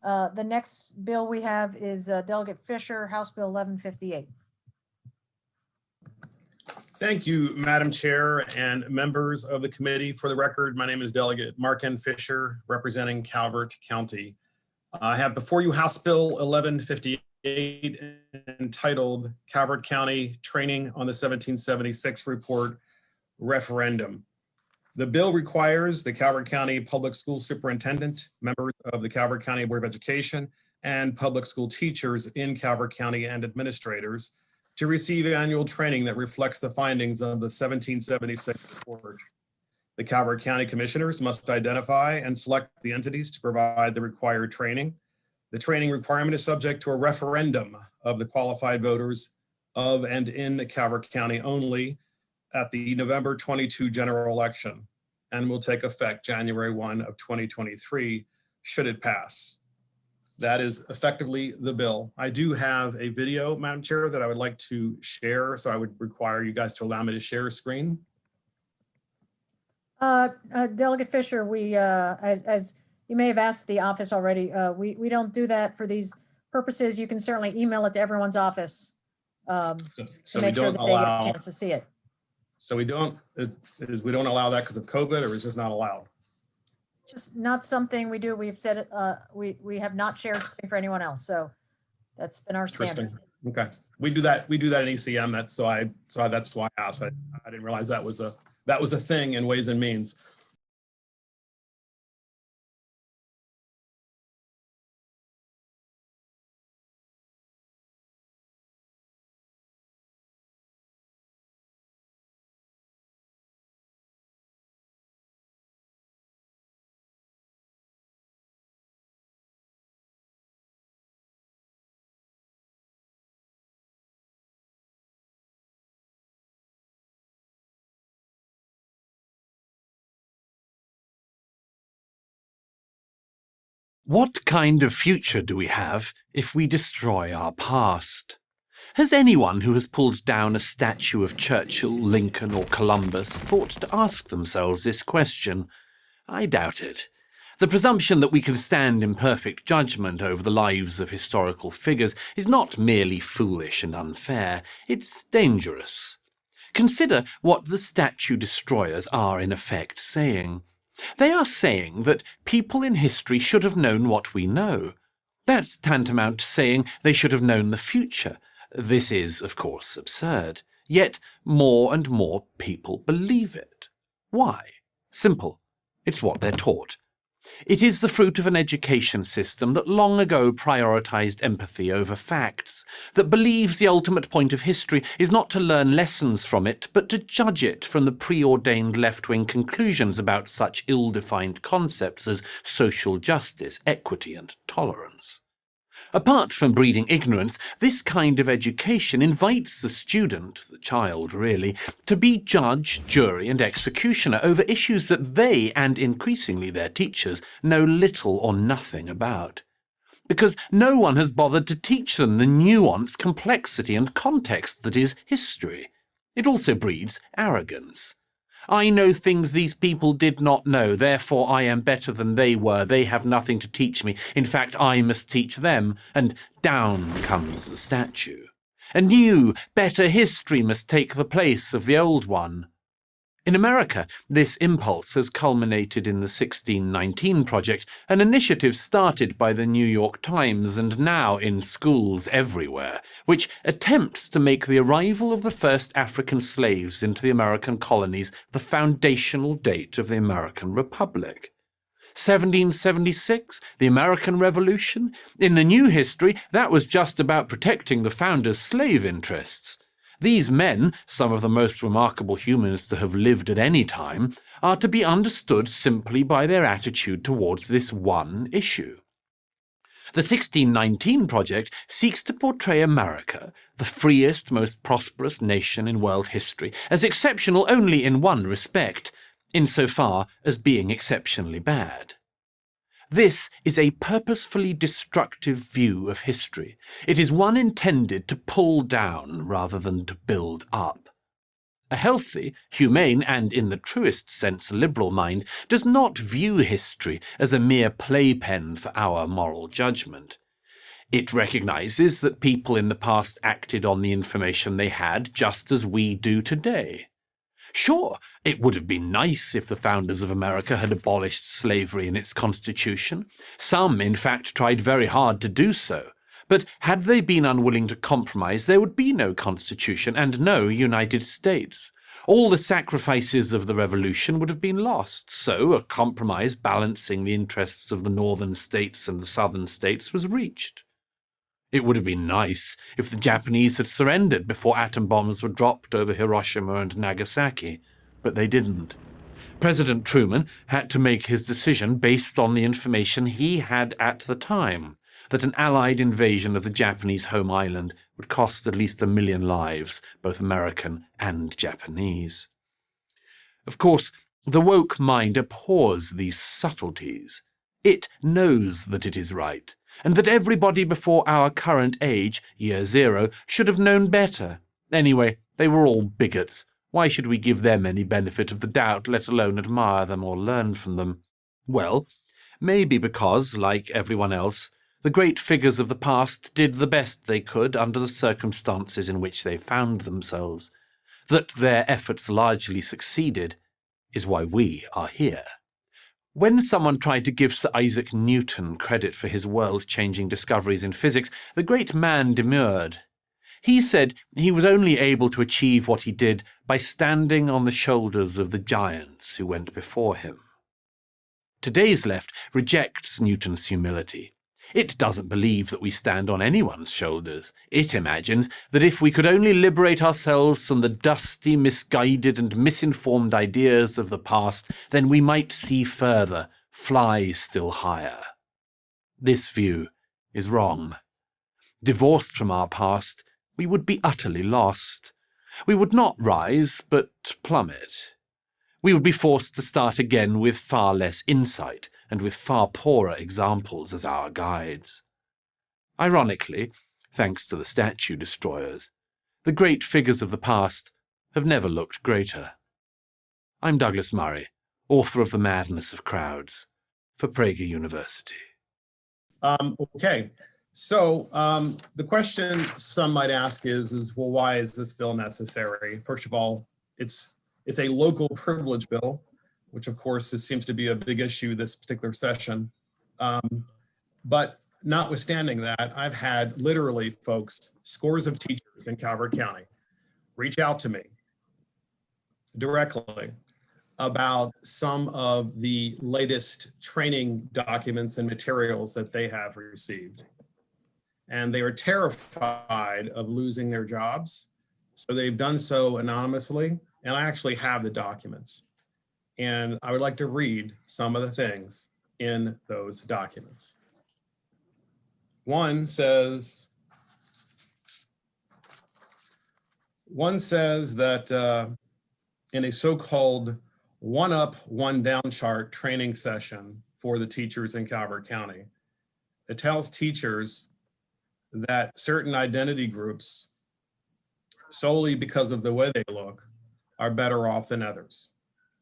The next bill we have is Delegate Fisher, House Bill 1158. Thank you, Madam Chair and members of the committee. For the record, my name is Delegate Mark N. Fisher, representing Calvert County. I have before you House Bill 1158 entitled Calvert County Training on the 1776 Report Referendum. The bill requires the Calvert County Public School Superintendent, members of the Calvert County Board of Education, and public school teachers in Calvert County and administrators to receive annual training that reflects the findings of the 1776 report. The Calvert County Commissioners must identify and select the entities to provide the required training. The training requirement is subject to a referendum of the qualified voters of and in Calvert County only at the November 22 general election and will take effect January 1 of 2023 should it pass. That is effectively the bill. I do have a video, Madam Chair, that I would like to share, so I would require you guys to allow me to share a screen. Delegate Fisher, we, as you may have asked the office already, we don't do that for these purposes. You can certainly email it to everyone's office to make sure that they get a chance to see it. So we don't allow that because of COVID, or it's just not allowed? Just not something we do. We've said it, we have not shared something for anyone else. So that's been our standard. Okay. We do that in ECM. That's why I asked. I didn't realize that was a thing in Ways and Means. What kind of future do we have if we destroy our past? Has anyone who has pulled down a statue of Churchill, Lincoln, or Columbus thought to ask themselves this question? I doubt it. The presumption that we can stand in perfect judgment over the lives of historical figures is not merely foolish and unfair, it's dangerous. Consider what the statue destroyers are in effect saying. They are saying that people in history should have known what we know. That's tantamount to saying they should have known the future. This is, of course, absurd. Yet more and more people believe it. Why? Simple. It's what they're taught. It is the fruit of an education system that long ago prioritized empathy over facts, that believes the ultimate point of history is not to learn lessons from it, but to judge it from the preordained left-wing conclusions about such ill-defined concepts as social justice, equity, and tolerance. Apart from breeding ignorance, this kind of education invites the student, the child really, to be judge, jury, and executioner over issues that they, and increasingly their teachers, know little or nothing about. Because no one has bothered to teach them the nuance, complexity, and context that is history. It also breeds arrogance. I know things these people did not know, therefore I am better than they were. They have nothing to teach me. In fact, I must teach them. And down comes the statue. A new, better history must take the place of the old one. In America, this impulse has culminated in the 1619 Project, an initiative started by the New York Times and now in schools everywhere, which attempts to make the arrival of the first African slaves into the American colonies the foundational date of the American Republic. 1776, the American Revolution. In the new history, that was just about protecting the founders' slave interests. These men, some of the most remarkable humans to have lived at any time, are to be understood simply by their attitude towards this one issue. The 1619 Project seeks to portray America, the freest, most prosperous nation in world history, as exceptional only in one respect, insofar as being exceptionally bad. This is a purposefully destructive view of history. It is one intended to pull down rather than to build up. A healthy, humane, and in the truest sense liberal mind does not view history as a mere playpen for our moral judgment. It recognizes that people in the past acted on the information they had just as we do today. Sure, it would have been nice if the founders of America had abolished slavery in its constitution. Some, in fact, tried very hard to do so. But had they been unwilling to compromise, there would be no constitution and no United States. All the sacrifices of the revolution would have been lost, so a compromise balancing the interests of the northern states and the southern states was reached. It would have been nice if the Japanese had surrendered before atom bombs were dropped over Hiroshima and Nagasaki, but they didn't. President Truman had to make his decision based on the information he had at the time, that an Allied invasion of the Japanese home island would cost at least 1 million lives, both American and Japanese. Of course, the woke mind abhors these subtleties. It knows that it is right, and that everybody before our current age, year zero, should have known better. Anyway, they were all bigots. Why should we give them any benefit of the doubt, let alone admire them or learn from them? Well, maybe because, like everyone else, the great figures of the past did the best they could under the circumstances in which they found themselves. That their efforts largely succeeded is why we are here. When someone tried to give Sir Isaac Newton credit for his world-changing discoveries in physics, the great man demurred. He said he was only able to achieve what he did by standing on the shoulders of the giants who went before him. Today's left rejects Newton's humility. It doesn't believe that we stand on anyone's shoulders. It imagines that if we could only liberate ourselves from the dusty, misguided, and misinformed ideas of the past, then we might see further, fly still higher. This view is wrong. Divorced from our past, we would be utterly lost. We would not rise, but plummet. We would be forced to start again with far less insight, and with far poorer examples as our guides. Ironically, thanks to the statue destroyers, the great figures of the past have never looked greater. I'm Douglas Murray, author of The Madness of Crowds, for Prager University. Okay, so the question some might ask is, well, why is this bill necessary? First of all, it's a local privilege bill, which of course seems to be a big issue this particular session. But notwithstanding that, I've had literally, folks, scores of teachers in Calvert County reach out to me directly about some of the latest training documents and materials that they have received. And they are terrified of losing their jobs. So they've done so anonymously, and I actually have the documents. And I would like to read some of the things in those documents. One says that in a so-called one-up, one-down chart training session for the teachers in Calvert County, it tells teachers that certain identity groups, solely because of the way they look, are better off than others.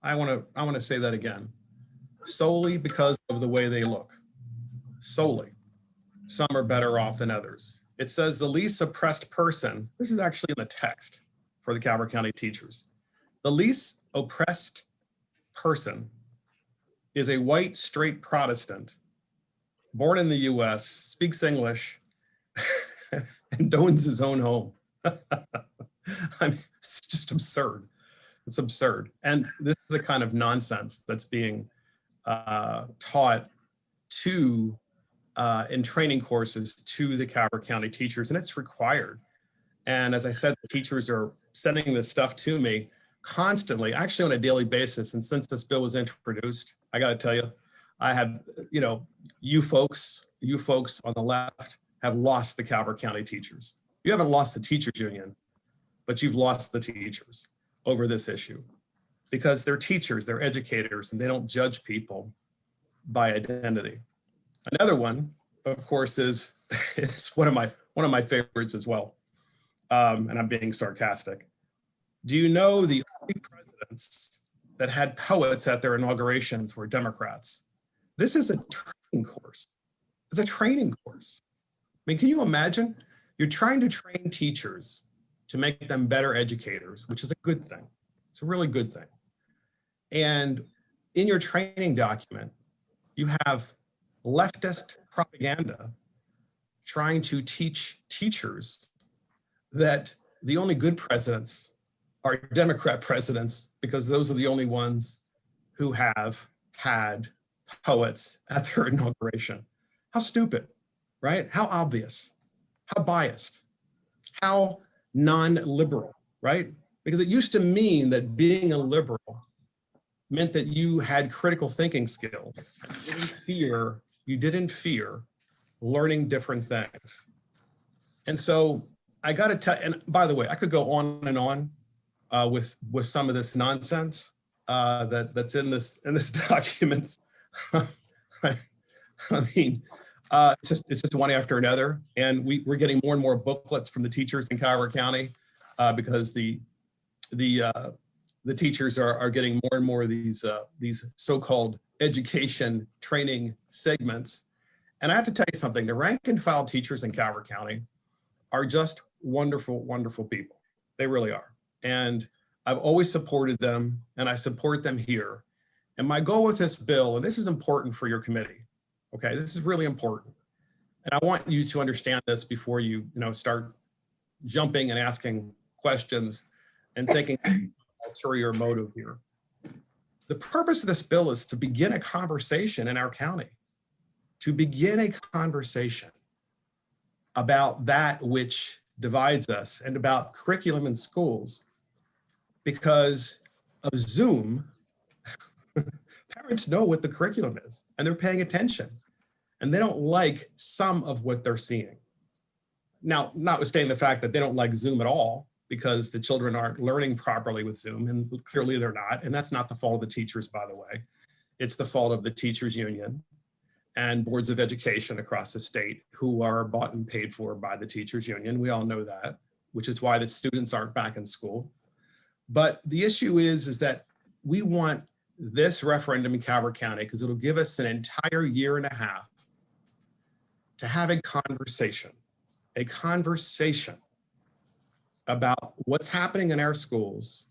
I want to say that again. Solely because of the way they look. Solely. Some are better off than others. It says the least oppressed person, this is actually in the text for the Calvert County teachers. The least oppressed person is a white, straight Protestant, born in the US, speaks English, and owns his own home. I mean, it's just absurd. It's absurd. And this is the kind of nonsense that's being taught to, in training courses to the Calvert County teachers, and it's required. And as I said, the teachers are sending this stuff to me constantly, actually on a daily basis. And since this bill was introduced, I got to tell you, I have, you folks on the left have lost the Calvert County teachers. You haven't lost the teachers union, but you've lost the teachers over this issue, because they're teachers, they're educators, and they don't judge people by identity. Another one, of course, is one of my favorites as well, and I'm being sarcastic. Do you know the only presidents that had poets at their inaugurations were Democrats? This is a training course. It's a training course. I mean, can you imagine? You're trying to train teachers to make them better educators, which is a good thing. It's a really good thing. And in your training document, you have leftist propaganda trying to teach teachers that the only good presidents are Democrat presidents because those are the only ones who have had poets at their inauguration. How stupid, right? How obvious, how biased, how non-liberal, right? Because it used to mean that being a liberal meant that you had critical thinking skills. You didn't fear learning different things. And so I got to tell, and by the way, I could go on and on with some of this nonsense that's in this document. I mean, it's just one after another, and we're getting more and more booklets from the teachers in Calvert County because the teachers are getting more and more of these so-called education training segments. And I have to tell you something, the rank and file teachers in Calvert County are just wonderful, wonderful people. They really are. And I've always supported them, and I support them here. And my goal with this bill, and this is important for your committee, okay, this is really important. And I want you to understand this before you start jumping and asking questions and thinking ulterior motive here. The purpose of this bill is to begin a conversation in our county, to begin a conversation about that which divides us and about curriculum in schools. Because of Zoom, parents know what the curriculum is and they're paying attention and they don't like some of what they're seeing. Now, notwithstanding the fact that they don't like Zoom at all because the children aren't learning properly with Zoom, and clearly they're not. And that's not the fault of the teachers, by the way. It's the fault of the teachers union and boards of education across the state who are bought and paid for by the teachers union. We all know that, which is why the students aren't back in school. But the issue is that we want this referendum in Calvert County because it'll give us an entire year and a half to have a conversation about what's happening in our schools,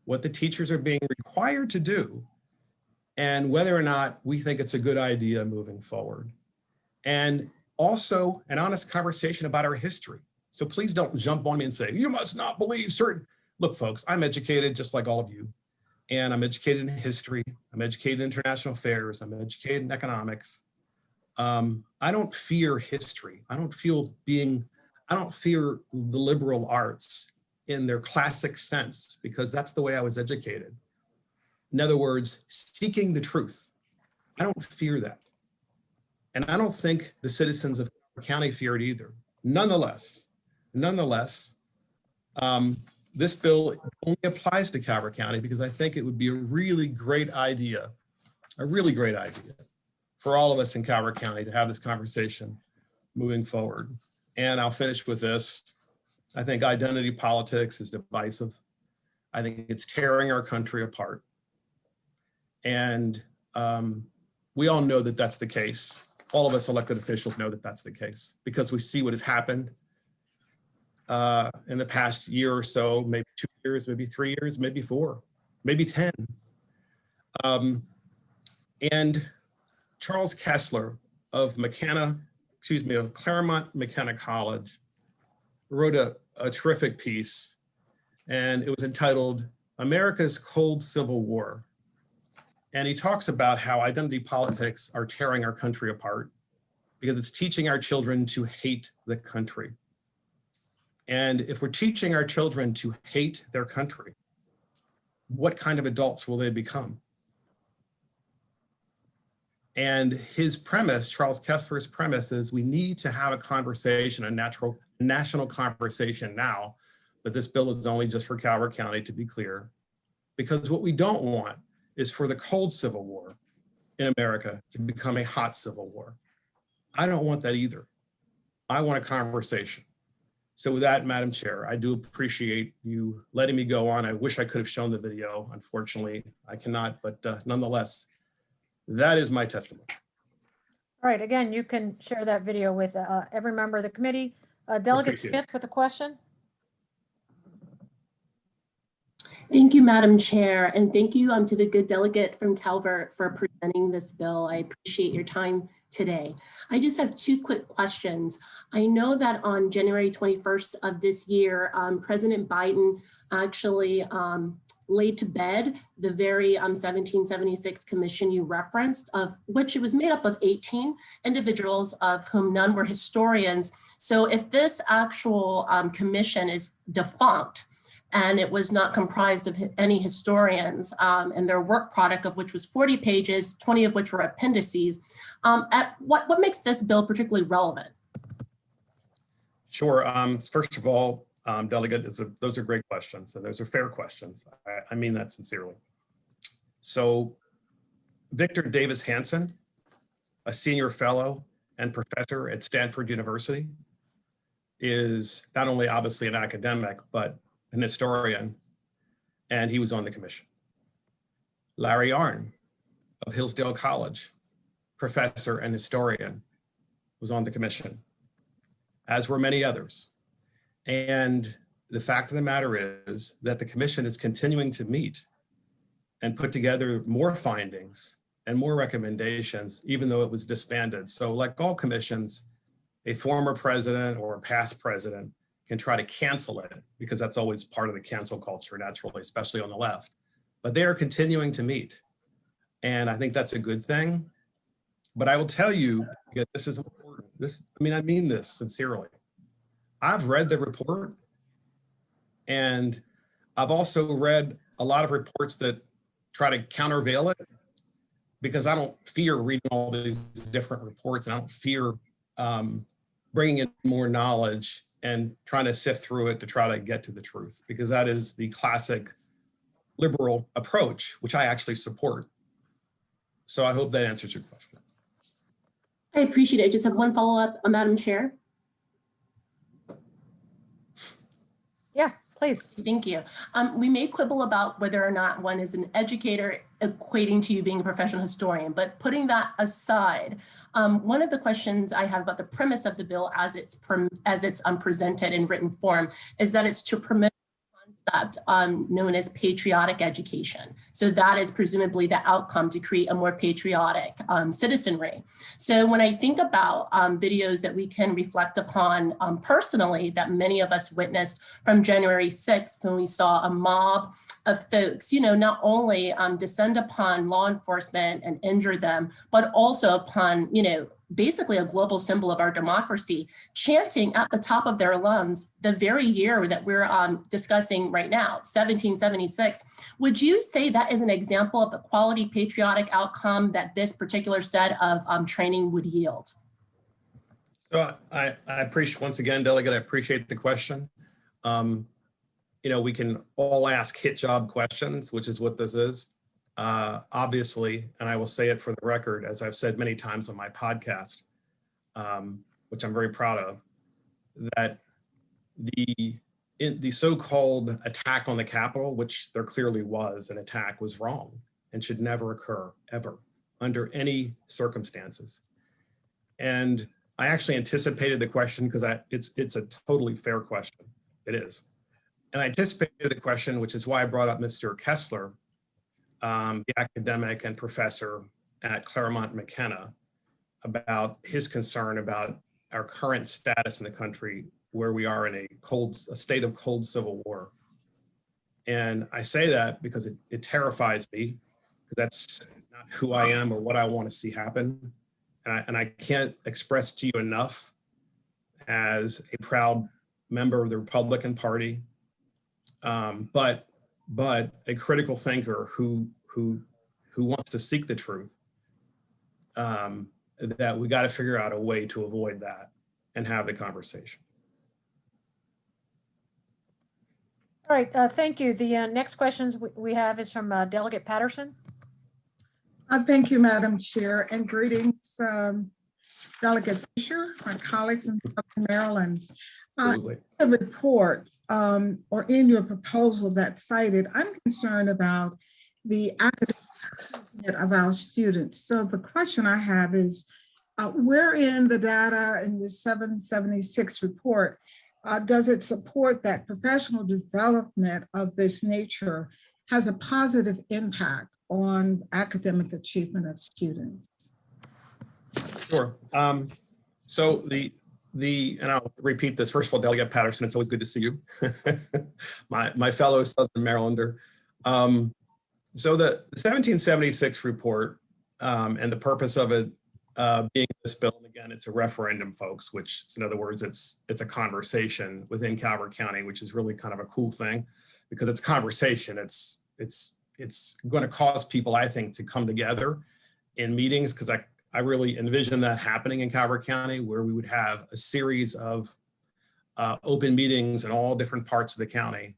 what the teachers are being required to do, and whether or not we think it's a good idea moving forward. And also an honest conversation about our history. So please don't jump on me and say, you must not believe certain. Look, folks, I'm educated just like all of you. And I'm educated in history. I'm educated in international affairs. I'm educated in economics. I don't fear history. I don't fear the liberal arts in their classic sense, because that's the way I was educated. In other words, seeking the truth. I don't fear that. And I don't think the citizens of Calvert County fear it either. Nonetheless, this bill only applies to Calvert County because I think it would be a really great idea for all of us in Calvert County to have this conversation moving forward. And I'll finish with this. I think identity politics is divisive. I think it's tearing our country apart. And we all know that that's the case. All of us elected officials know that that's the case because we see what has happened in the past year or so, maybe 2 years, maybe 3 years, maybe 4, maybe 10. And Charles Kessler of Claremont McKenna College wrote a terrific piece, and it was entitled America's Cold Civil War. And he talks about how identity politics are tearing our country apart because it's teaching our children to hate the country. And if we're teaching our children to hate their country, what kind of adults will they become? And his premise, Charles Kessler's premise, is we need to have a conversation, a national conversation now, but this bill is only just for Calvert County, to be clear, because what we don't want is for the cold Civil War in America to become a hot Civil War. I don't want that either. I want a conversation. So with that, Madam Chair, I do appreciate you letting me go on. I wish I could have shown the video. Unfortunately, I cannot, but nonetheless, that is my testimony. All right, again, you can share that video with every member of the committee. Delegate Appreciate it. Smith with a question. Thank you, Madam Chair, and thank you to the good delegate from Calvert for presenting this bill. I appreciate your time today. I just have two quick questions. I know that on January 21st of this year, President Biden actually laid to bed the very 1776 commission you referenced, of which it was made up of 18 individuals, of whom none were historians. So if this actual commission is defunct, and it was not comprised of any historians, and their work product, of which was 40 pages, 20 of which were appendices. What makes this bill particularly relevant? Sure. First of all, Delegate, those are great questions, and those are fair questions. I mean that sincerely. So Victor Davis Hanson, a senior fellow and professor at Stanford University, is not only obviously an academic, but an historian, and he was on the commission. Larry Arnn of Hillsdale College, professor and historian, was on the commission, as were many others. And the fact of the matter is that the commission is continuing to meet and put together more findings and more recommendations, even though it was disbanded. So like all commissions, a former president or a past president can try to cancel it, because that's always part of the cancel culture, naturally, especially on the left. But they are continuing to meet. And I think that's a good thing. But I will tell you, this is important. I mean this sincerely. I've read the report, and I've also read a lot of reports that try to countervail it, because I don't fear reading all these different reports, and I don't fear bringing in more knowledge and trying to sift through it to try to get to the truth, because that is the classic liberal approach, which I actually support. So I hope that answers your question. I appreciate it. I just have one follow-up, Madam Chair. Yeah, please. Thank you. We may quibble about whether or not one is an educator equating to you being a professional historian, but putting that aside, one of the questions I have about the premise of the bill as it's presented in written form is that it's to promote concept known as patriotic education. So that is presumably the outcome, to create a more patriotic citizenry. So when I think about videos that we can reflect upon personally, that many of us witnessed from January 6th, when we saw a mob of folks, not only descend upon law enforcement and injure them, but also upon, basically a global symbol of our democracy, chanting at the top of their lungs the very year that we're discussing right now, 1776. Would you say that is an example of the quality patriotic outcome that this particular set of training would yield? So I appreciate, once again, Delegate, I appreciate the question. We can all ask hit job questions, which is what this is. Obviously, and I will say it for the record, as I've said many times on my podcast, which I'm very proud of, that the so-called attack on the Capitol, which there clearly was an attack, was wrong and should never occur, ever, under any circumstances. And I actually anticipated the question, because it's a totally fair question. It is. And I anticipated the question, which is why I brought up Mr. Kessler, the academic and professor at Claremont McKenna, about his concern about our current status in the country, where we are in a state of cold civil war. And I say that because it terrifies me, because that's not who I am or what I want to see happen. And I can't express to you enough, as a proud member of the Republican Party, but a critical thinker who wants to seek the truth, that we got to figure out a way to avoid that and have the conversation. All right, thank you. The next questions we have is from Delegate Patterson. Thank you, Madam Chair, and greetings, Delegate Fisher, my colleague from Maryland. Absolutely. The report or in your proposal that's cited, I'm concerned about the academic of our students. So the question I have is, where in the data in the 776 report does it support that professional development of this nature has a positive impact on academic achievement of students? Sure. So and I'll repeat this. First of all, Delegate Patterson, it's always good to see you. my fellow Southern Marylander. So the 1776 report and the purpose of it being this bill, and again, it's a referendum, folks, which in other words, it's a conversation within Calvert County, which is really kind of a cool thing because it's conversation. It's going to cause people, I think, to come together in meetings because I really envision that happening in Calvert County where we would have a series of open meetings in all different parts of the county,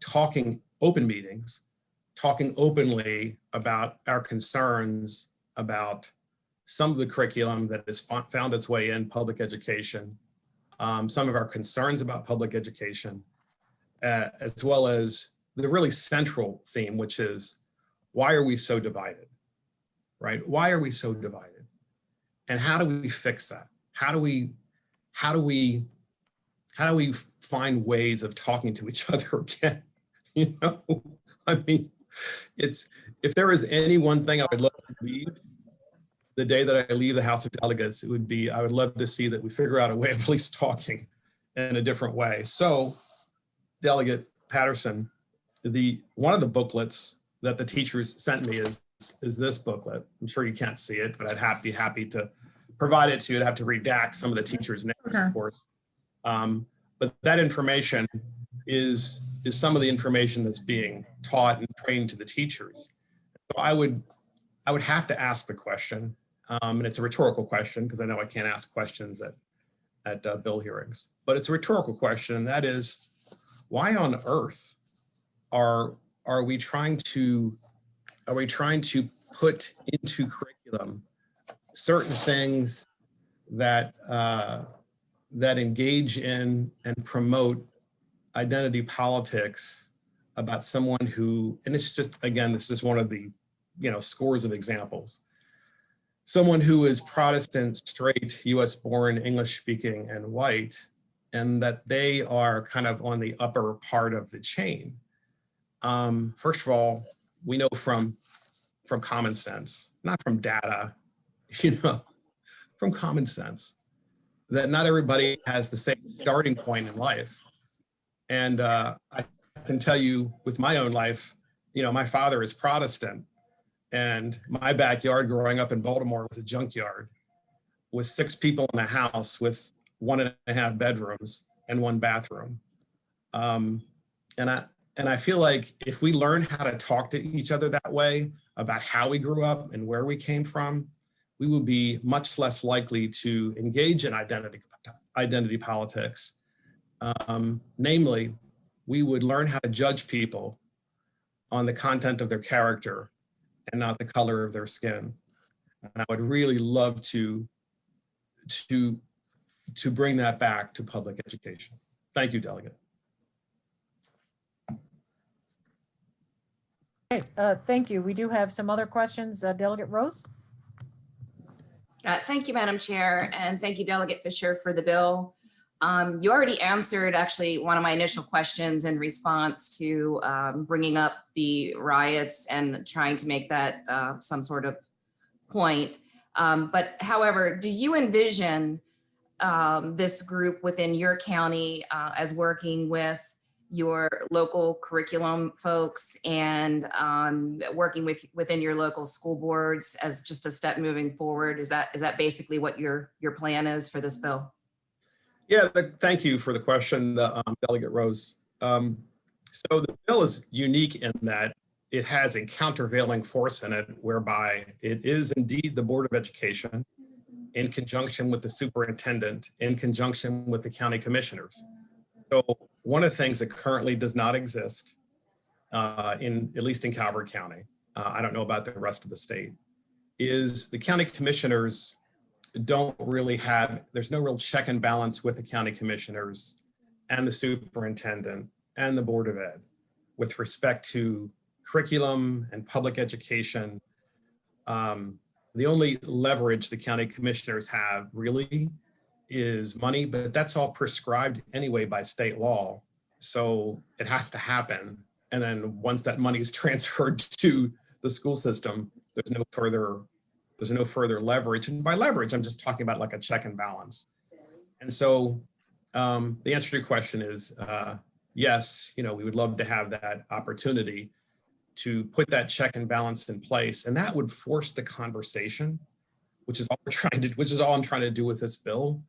talking openly about our concerns about some of the curriculum that has found its way in public education, some of our concerns about public education, as well as the really central theme, which is why are we so divided, right? Why are we so divided? And how do we fix that? How do we find ways of talking to each other again? You know, I mean, if there is any one thing I would love to leave the day that I leave the House of Delegates, it would be, I would love to see that we figure out a way of at least talking in a different way. So Delegate Patterson, one of the booklets that the teachers sent me is this booklet. I'm sure you can't see it, but I'd be happy to provide it to you. I'd have to redact some of the teachers' names, of course. But that information is some of the information that's being taught and trained to the teachers. So I would have to ask the question, and it's a rhetorical question because I know I can't ask questions at bill hearings, but it's a rhetorical question, and that is, why on earth are we trying to put into curriculum certain things that engage in and promote identity politics about someone who, and it's just, again, this is one of the, scores of examples. Someone who is Protestant, straight, US born, English speaking, and white, and that they are kind of on the upper part of the chain. First of all, we know from common sense, not from data, from common sense, that not everybody has the same starting point in life. And I can tell you with my own life, my father is Protestant, and my backyard growing up in Baltimore was a junkyard with 6 people in a house with 1.5 bedrooms and 1 bathroom. And I feel like if we learn how to talk to each other that way about how we grew up and where we came from, we will be much less likely to engage in identity politics. Namely, we would learn how to judge people on the content of their character and not the color of their skin. And I would really love to bring that back to public education. Thank you, Delegate. Okay, thank you. We do have some other questions. Delegate Rose? Thank you, Madam Chair, and thank you, Delegate Fisher, for the bill. You already answered actually one of my initial questions in response to bringing up the riots and trying to make that some sort of point. But however, do you envision this group within your county as working with your local curriculum folks and working within your local school boards as just a step moving forward? Is that basically what your plan is for this bill? Yeah, thank you for the question, Delegate Rose. So the bill is unique in that it has a countervailing force in it, whereby it is indeed the Board of Education in conjunction with the superintendent, in conjunction with the county commissioners. So one of the things that currently does not exist, at least in Calvert County, I don't know about the rest of the state, is the county commissioners don't really have, there's no real check and balance with the county commissioners and the superintendent and the Board of Ed with respect to curriculum and public education. The only leverage the county commissioners have really is money, but that's all prescribed anyway by state law. So it has to happen. And then once that money is transferred to the school system, there's no further leverage. And by leverage, I'm just talking about like a check and balance. And so the answer to your question is yes, we would love to have that opportunity to put that check and balance in place. And that would force the conversation, which is all I'm trying to do with this bill.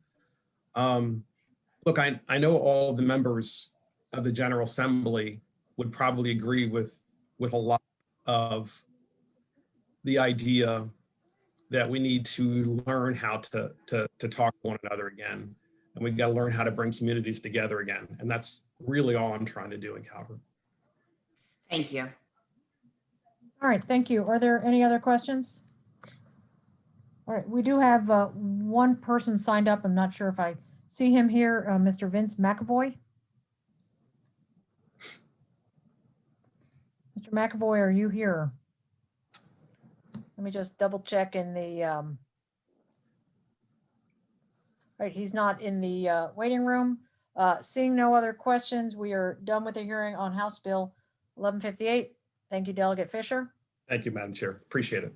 Look, I know all the members of the General Assembly would probably agree with a lot of the idea that we need to learn how to talk to one another again. And we've got to learn how to bring communities together again. And that's really all I'm trying to do in Calvert. Thank you. All right, thank you. Are there any other questions? All right, we do have one person signed up. I'm not sure if I see him here, Mr. Vince McAvoy. Mr. McAvoy, are you here? Let me just double check in the, right, he's not in the waiting room. Seeing no other questions, we are done with the hearing on House Bill 1158. Thank you, Delegate Fisher. Thank you, Madam Chair. Appreciate it.